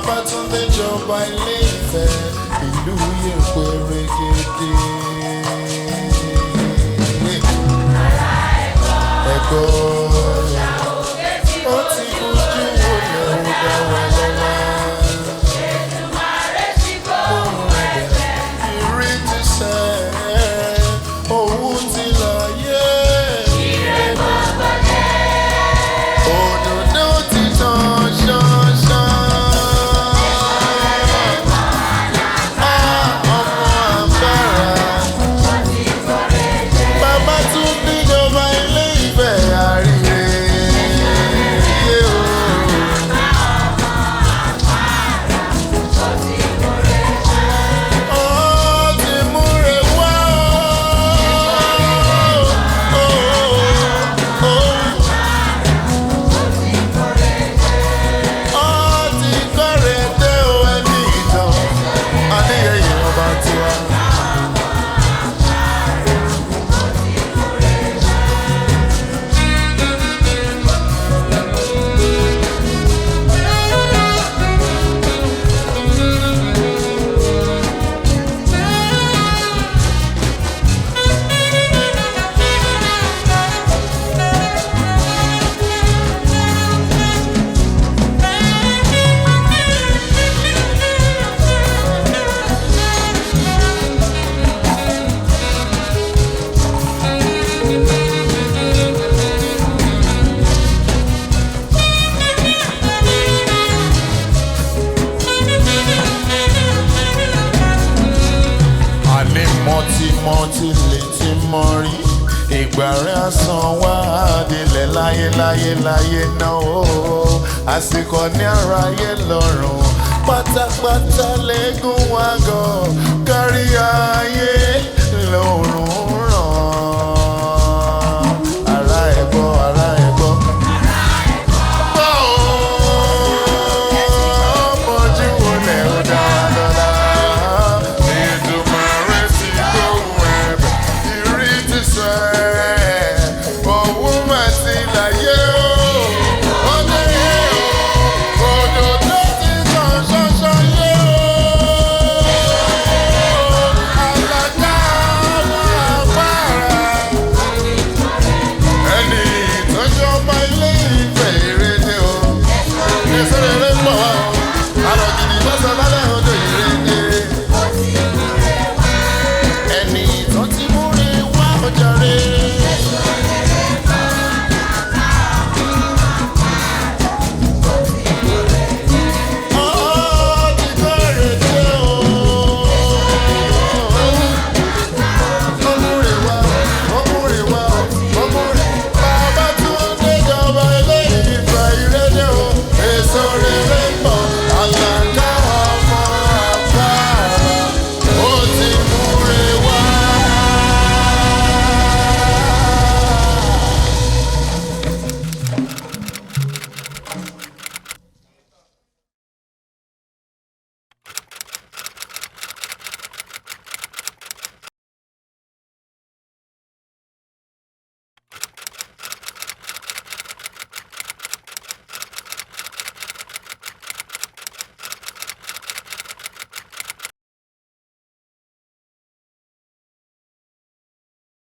Babátúndé jọba Ilé Ifẹ̀, ìlú yèpẹ̀ régédé. Ẹ̀gbọ́ ó ti fojú wọlé ó dá wa lọ́lá. Ìrètí sẹ́ òun ti láyé. Òdòdó ti tàn ṣánṣán. Ọmọ àbára. Babátúndé jọba Ilé Ifẹ̀ àríre. Ó ti múre wá. Ó ti kọ́rẹ̀ dé o ẹni ìtàn. Adéyẹyè ọba tiwa. Àní mọ́tí lè ti mọ rí. Ìgbà rẹ̀ àsán wá délẹ̀ láyé náà ó. Àsìkò ní aráyé lọ́rùn. Pátápátá lẹ́gùn wágọ̀ kárí ayé lòun